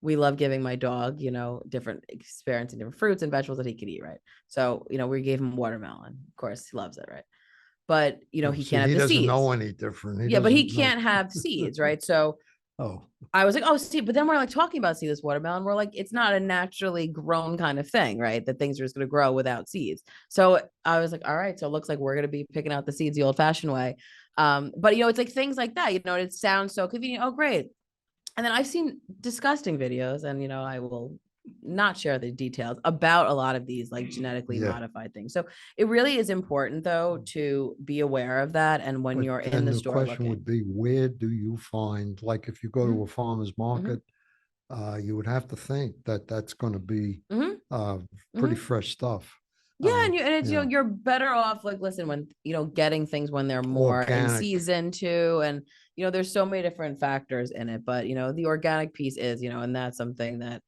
A: we love giving my dog, different experience and different fruits and vegetables that he could eat, right? So, we gave him watermelon. Of course, he loves it, right? But he
B: See,
A: can't have
B: he
A: the
B: doesn't
A: seeds.
B: know any different.
A: Yeah, but he
B: doesn't know.
A: can't have seeds, right? So
B: Oh,
A: I was like, oh, see, but then we're like talking about seedless watermelon. We're like, it's not a naturally grown kind of thing, right? That things are just going to grow without seeds. So I was like, all right, so it looks like we're going to be picking out the seeds the old fashioned way. But it's like things like that, it sounds so convenient. Oh, great. And then I've seen disgusting videos, and I will not share the details about a lot of these like genetically
B: yeah.
A: modified things. So it really is important though to be aware of that. And when
B: But
A: you're in
B: then
A: the
B: the
A: store
B: question
A: looking,
B: would be, where do you find, like, if you go to a farmer's market, you would have to think that that's going to be pretty fresh stuff.
A: Yeah, and it's
B: Yeah.
A: you're better off like listen when getting things when they're more in
B: Organic.
A: season too, and there's so many different factors in it, but the organic piece is and that's something that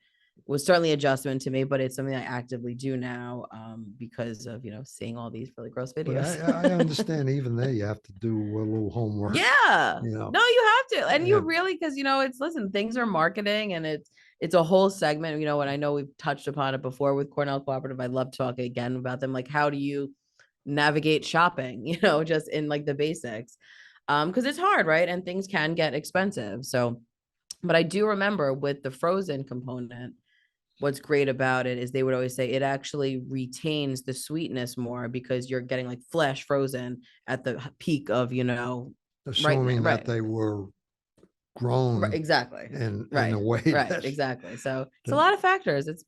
A: was certainly adjustment to me, but it's something I actively do now because of seeing all these really gross
B: But
A: videos.
B: I understand even there you have to do a little homework.
A: Yeah,
B: You know.
A: no, you have to, and you
B: And-
A: really because it's listen, things are marketing, and it's a whole segment, and I know we've touched upon it before with Cornell Cooperative. I'd love to talk again about them. Like, how do you navigate shopping, just in like the basics? Because it's hard, right? And things can get expensive. So, but I do remember with the frozen component, what's great about it is they would always say it actually retains the sweetness more because you're getting like flesh frozen at the peak of,
B: assuming
A: right.
B: that they were grown
A: exactly
B: in
A: right
B: a way
A: right
B: that
A: exactly, so it's a lot of factors. It's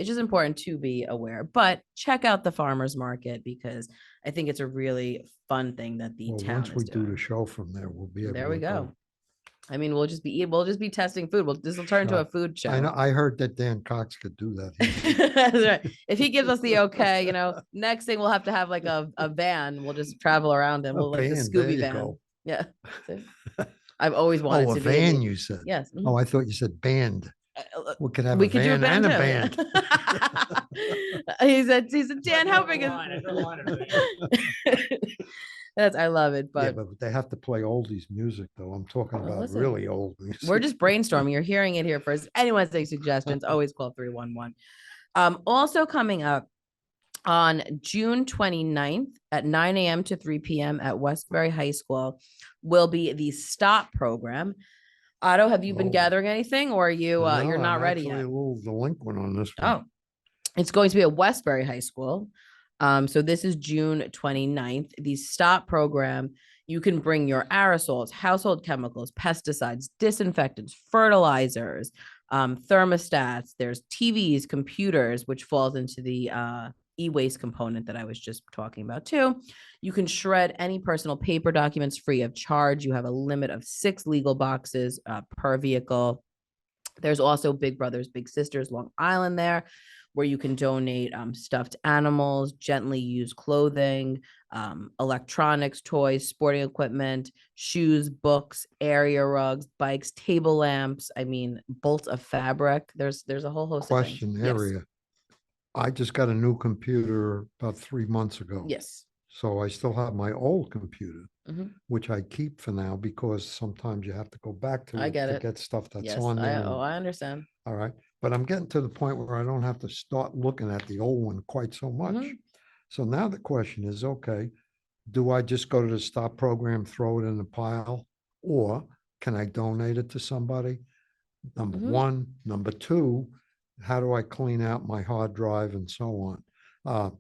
A: just important to be aware, but check out the farmers market because I think it's a really fun thing that the town
B: once
A: is
B: we do
A: doing.
B: the show from there, we'll be able
A: There
B: to
A: we go. I mean, we'll just be testing food. This will turn into a food show.
B: I know. I heard that Dan Cox could do that.
A: That's right. If he gives us the okay, next thing we'll have to have like a van. We'll just travel around and we'll like the
B: van, there
A: Scooby
B: you
A: van.
B: go.
A: Yeah. I've always wanted
B: Oh,
A: to
B: a
A: be
B: van, you said.
A: Yes.
B: Oh, I thought you said band. We could have
A: we
B: a
A: could do a
B: van
A: band
B: and
A: too.
B: a band.
A: he said, Dan, how big is I love it,
B: Yeah,
A: but
B: but they have to play oldies music though. I'm talking about
A: listen,
B: really old music.
A: we're just brainstorming. You're hearing it here first. Anyone's any suggestions, always call 311. Also coming up on June 29th at 9 a.m. to 3 p.m. at Westbury High School will be the STOP program. Otto, have you been gathering anything, or are you
B: No,
A: you're not
B: I'm
A: ready
B: actually
A: yet?
B: a little delinquent on this one.
A: Oh, it's going to be at Westbury High School. So this is June 29th. The STOP program, you can bring your aerosols, household chemicals, pesticides, disinfectants, fertilizers, thermostats. There's TVs, computers, which falls into the e-waste component that I was just talking about too. You can shred any personal paper documents free of charge. You have a limit of 6 legal boxes per vehicle. There's also Big Brothers Big Sisters Long Island there, where you can donate stuffed animals, gently used clothing, electronics, toys, sporting equipment, shoes, books, area rugs, bikes, table lamps. I mean, bolts of fabric. There's a whole host of things.
B: Question area. I just got a new computer about 3 months ago.
A: Yes.
B: So I still have my old computer,
A: Mhm.
B: which I keep for now because sometimes you have to go back to
A: I
B: it
A: get
B: to
A: it.
B: get stuff that's
A: Yes,
B: on there.
A: I understand.
B: All right. But I'm getting to the point where I don't have to start looking at the old one quite so much.
A: Mhm.
B: So now the question is, okay, do I just go to the stop program, throw it in the pile? Or can I donate it to somebody? Number one. Number two, how do I clean out my hard drive and so on?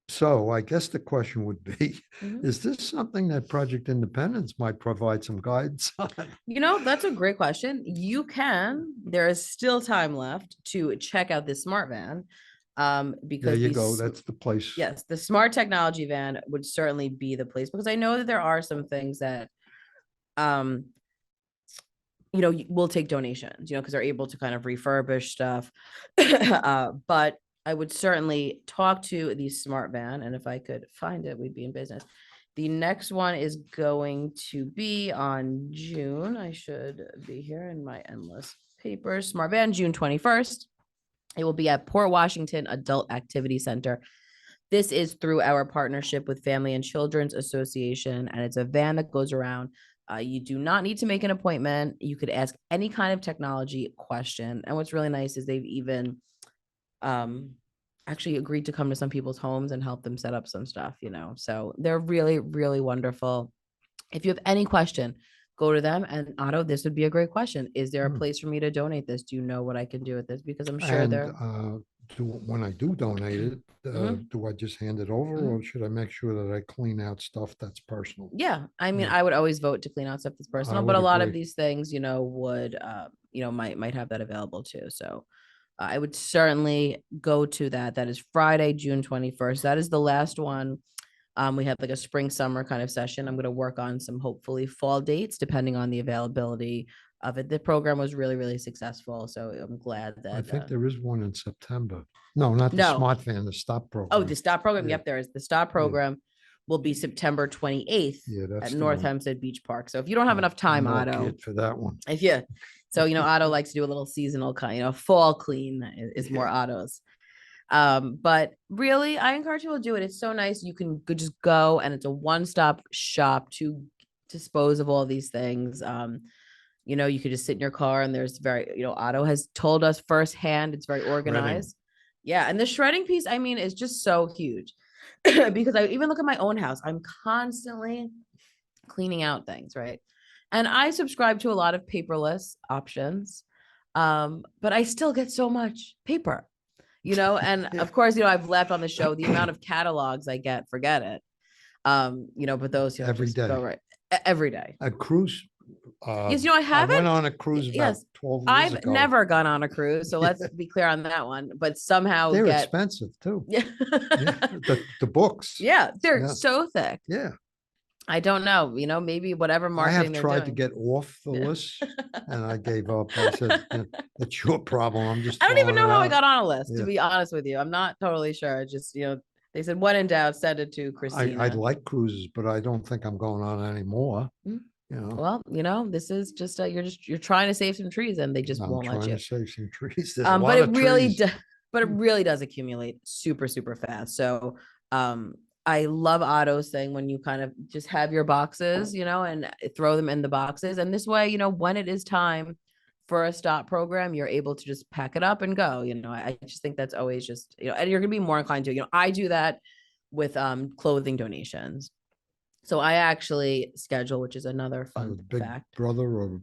B: So I guess the question would be, is this something that Project Independence might provide some guidance on?
A: That's a great question. There is still time left to check out this smart van. Because
B: There you go. That's the place.
A: yes, the smart technology van would certainly be the place, because I know that there are some things that we'll take donations, because they're able to kind of refurbish stuff. But I would certainly talk to the smart van, and if I could find it, we'd be in business. The next one is going to be on June. I should be here in my endless papers. Smart van, June 21st. It will be at Port Washington Adult Activity Center. This is through our partnership with Family and Children's Association, and it's a van that goes around. You do not need to make an appointment. You could ask any kind of technology question. And what's really nice is they've even actually agreed to come to some people's homes and help them set up some stuff, So they're really, really wonderful. If you have any question, go to them. And Otto, this would be a great question. Is there a place for me to donate this? Do you know what I can do with this? Because I'm sure
B: when I do donate it, do I just hand it over, or should I make sure that I clean out stuff that's personal?
A: Yeah. I mean, I would always vote to clean out stuff that's personal, but a lot of these things, would, might have that available too. So I would certainly go to that. That is Friday, June 21st. That is the last one. We have like a spring summer kind of session. I'm going to work on some hopefully fall dates depending on the availability of it. The program was really, really successful. So I'm glad that
B: I think there is one in September. No, not the smart van, the stop program.
A: Oh, the stop program. Yep, there is the stop program. Will be September 28th at North Hempstead Beach Park. So if you don't have enough time, Otto,
B: for that one.
A: So Otto likes to do a little seasonal fall clean is more Otto's. But really, I encourage people to do it. It's so nice. You can just go, and it's a one-stop shop to dispose of all these things. You could just sit in your car, and there's Otto has told us firsthand, it's very organized. Yeah. And the shredding piece, I mean, is just so huge because I even look at my own house. I'm constantly cleaning out things. Right. And I subscribe to a lot of paperless options. But I still get so much paper, and of course, I've left on the show the amount of catalogs I get, forget it. But those,
B: every day,
A: go right every day.
B: A cruise.
A: Yes, I haven't.
B: I went on a cruise about 12 years
A: I've
B: ago.
A: never gone on a cruise, so let's be clear on that one. But somehow
B: they're expensive too. Yeah, the books.
A: Yeah, they're so thick.
B: Yeah,
A: I don't know. Maybe whatever marketing.
B: I have tried to get off the list, and I gave up. I said, "That's your problem." I
A: don't even know how I got on a list. To be honest with you, I'm not totally sure. Just they said, "When in doubt, send it to Kristina."
B: I like cruises, but I don't think I'm going on anymore.
A: Well, this is just you're trying to save some trees, and they just won't let you.
B: Trying to save some trees.
A: But it really does accumulate super, super fast. So I love Otto's thing when you kind of just have your boxes, and throw them in the boxes. And this way, when it is time for a stop program, you're able to just pack it up and go. I just think that's always just, and you're going to be more inclined to, I do that with clothing donations. So I actually schedule, which is another fun fact.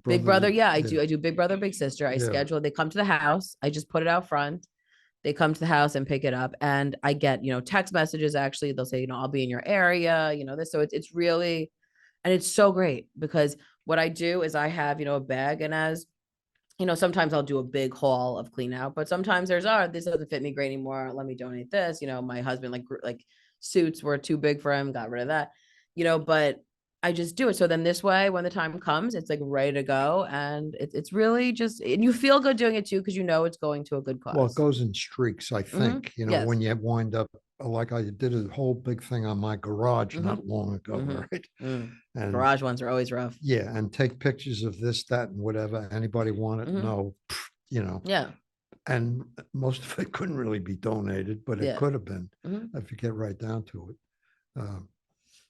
B: Big brother.
A: Yeah, I do. I do big brother, big sister. I schedule, they come to the house. I just put it out front. They come to the house and pick it up, and I get, text messages. Actually, they'll say, I'll be in your area, this. So it's really, and it's so great because what I do is I have, a bag, and as sometimes I'll do a big haul of clean out, but sometimes this doesn't fit me great anymore. Let me donate this. My husband, like suits were too big for him, got rid of that. But I just do it. So then this way, when the time comes, it's like ready to go. And it's really just, and you feel good doing it too, because it's going to a good cause.
B: Well, it goes in streaks, I think, when you wind up, like I did a whole big thing on my garage not long ago, right?
A: And garage ones are always rough.
B: Yeah. And take pictures of this, that, and whatever. Anybody want it? No,
A: Yeah.
B: And most of it couldn't really be donated, but it could have been if you get right down to it.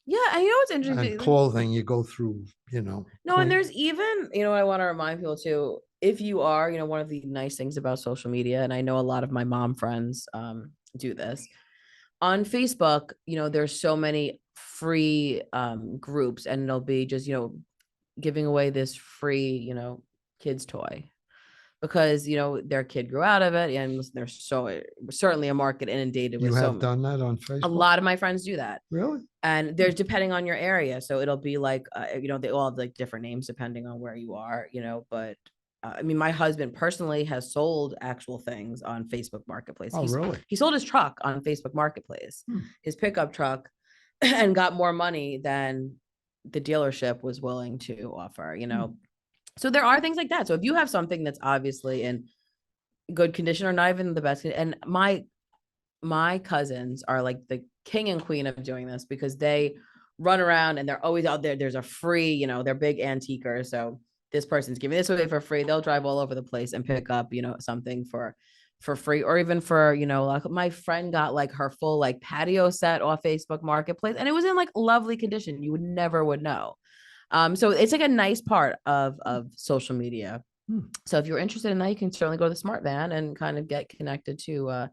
A: Yeah, and what's interesting?
B: And clothing, you go through, No,
A: and there's even, I want to remind people too, if you are, one of the nice things about social media, and I know a lot of my mom friends do this, on Facebook, there's so many free groups, and it'll be just, giving away this free, kids toy because, their kid grew out of it, and there's certainly a market inundated
B: You
A: with
B: have done that on
A: a
B: Facebook?
A: lot of my friends do that.
B: Really?
A: And there's depending on your area. So it'll be like, they all have like different names depending on where you are, but I mean, my husband personally has sold actual things on Facebook Marketplace.
B: Oh, really?
A: He sold his truck on Facebook Marketplace, his pickup truck, and got more money than the dealership was willing to offer, So there are things like that. So if you have something that's obviously in good condition or not even the best, and my cousins are like the king and queen of doing this because they run around and they're always out there. There's a free, they're big antiquers. So this person's giving this away for free. They'll drive all over the place and pick up, something for free, or even for, like my friend got like her full like patio set off Facebook Marketplace, and it was in like lovely condition. You would know. So it's like a nice part of social media. So if you're interested in that, you can certainly go to the Smart Van and kind of get connected to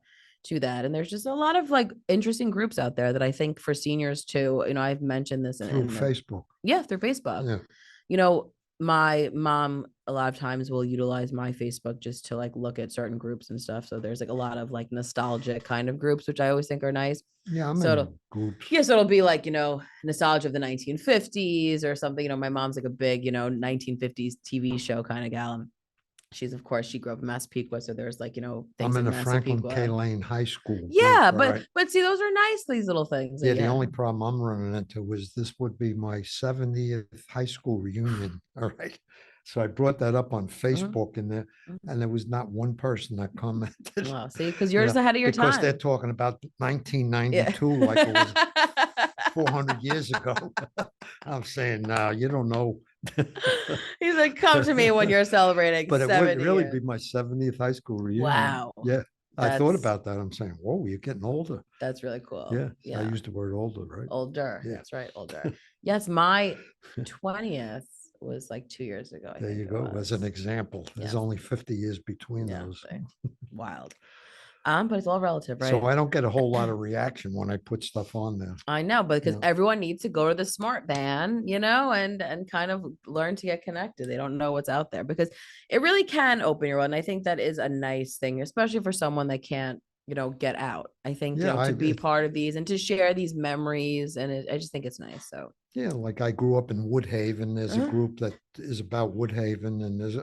A: that. And there's just a lot of like interesting groups out there that I think for seniors too, I've mentioned this
B: through Facebook.
A: Yeah, through Facebook.
B: Yeah.
A: My mom a lot of times will utilize my Facebook just to like look at certain groups and stuff. So there's like a lot of like nostalgic kind of groups, which I always think are nice.
B: Yeah, I'm
A: so
B: in groups.
A: Yeah, so it'll be like, nostalgia of the 1950s or something. My mom's like a big, 1950s TV show kind of gal. And she grew up in Massapequa, so there's like, things
B: I'm in
A: in
B: a Franklin
A: Massapequa.
B: K. Lane High School.
A: Yeah,
B: group,
A: but see, those are nice, these little things.
B: Yeah, the only problem I'm running into was this would be my 70th high school reunion. All right. So I brought that up on Facebook and there was not one person that commented.
A: Well, see, because you're just ahead of your time.
B: Because they're talking about 1992 like it was 400 years ago. I'm saying, no, you don't know.
A: He's like, come to me when you're celebrating.
B: But it would really be my 70th high school reunion.
A: Wow.
B: Yeah. I thought about that. I'm saying, whoa, you're getting older.
A: That's really cool.
B: Yeah. I used the word older, right?
A: Older.
B: Yeah.
A: That's right. Older. Yes. My 20th was like 2 years ago.
B: There you go. As an example, there's only 50 years between those.
A: Wild. But it's all relative, right?
B: So I don't get a whole lot of reaction when I put stuff on there.
A: I know, but because everyone needs to go to the Smart Van, and kind of learn to get connected. They don't know what's out there because it really can open your world. And I think that is a nice thing, especially for someone that can't, get out. I think to be part of these and to share these memories, and I just think it's nice. So
B: yeah, like I grew up in Woodhaven. There's a group that is about Woodhaven, and there's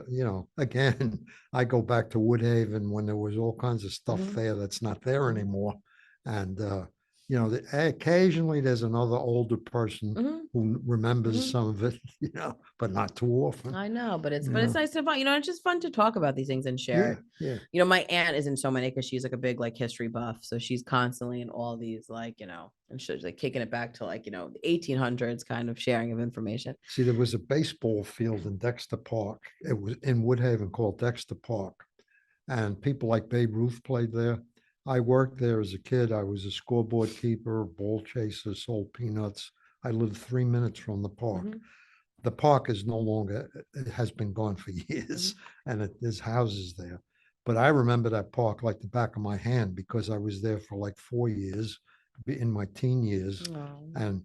B: again, I go back to Woodhaven when there was all kinds of stuff there that's not there anymore, and occasionally there's another older person who remembers some of it, but not too often.
A: I know, but it's nice to find, it's just fun to talk about these things and share.
B: Yeah.
A: My aunt is in so many because she's like a big like history buff, so she's constantly in all these like and she's like kicking it back to like the 1800s kind of sharing of information.
B: See, there was a baseball field in Dexter Park. It was in Woodhaven called Dexter Park, and people like Babe Ruth played there. I worked there as a kid. I was a scoreboard keeper, ball chaser, sold peanuts. I lived 3 minutes from the park. The park is no longer, it has been gone for years, and there's houses there. But I remember that park like the back of my hand because I was there for like 4 years in my teen years. And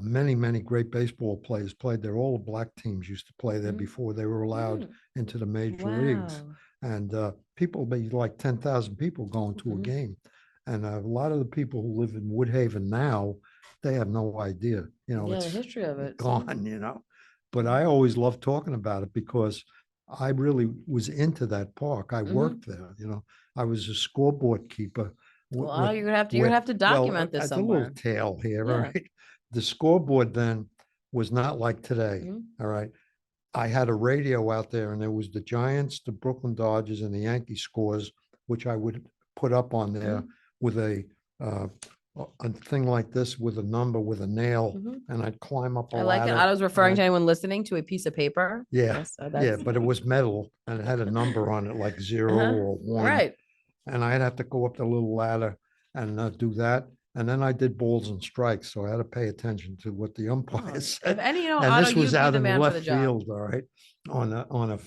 B: many, many great baseball players played there. All the black teams used to play there before they were allowed into the major leagues. And people, be like 10,000 people going to a game. And a lot of the people who live in Woodhaven now, they have no idea, it's
A: the history of it
B: gone, But I always loved talking about it because I really was into that park. I worked there, I was a scoreboard keeper.
A: Well, you're gonna have to document this somewhere.
B: A little tale here, right? The scoreboard then was not like today. All right. I had a radio out there, and there was the Giants, the Brooklyn Dodgers, and the Yankee scores, which I would put up on there with a thing like this with a number with a nail, and I'd climb up a ladder.
A: I like it. I was referring to anyone listening to a piece of paper.
B: Yeah, yeah, but it was metal, and it had a number on it like 0 or 1.
A: Right.
B: And I'd have to go up the little ladder and do that. And then I did balls and strikes, so I had to pay attention to what the umpires said.
A: And
B: this was out in left field, all right, on a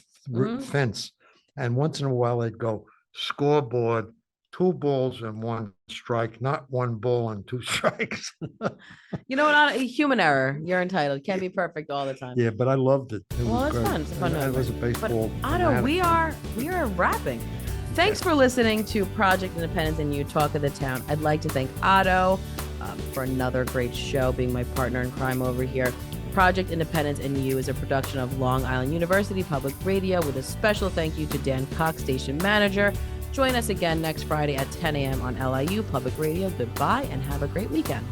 B: fence. And once in a while they'd go scoreboard, 2 balls and 1 strike, not 1 ball and 2 strikes.
A: You know what? Human error. You're entitled. Can't be perfect all the time.
B: Yeah, but I loved it. It
A: Well,
B: was
A: it's
B: great.
A: fun. It's a fun
B: I was a
A: memory.
B: baseball.
A: But Otto,
B: fanatic.
A: we are wrapping. Thanks for listening to Project Independence and You Talk of the Town. I'd like to thank Otto for another great show, being my partner in crime over here. Project Independence and You is a production of Long Island University Public Radio with a special thank you to Dan Cox, station manager. Join us again next Friday at 10 a.m. on LIU Public Radio. Goodbye and have a great weekend.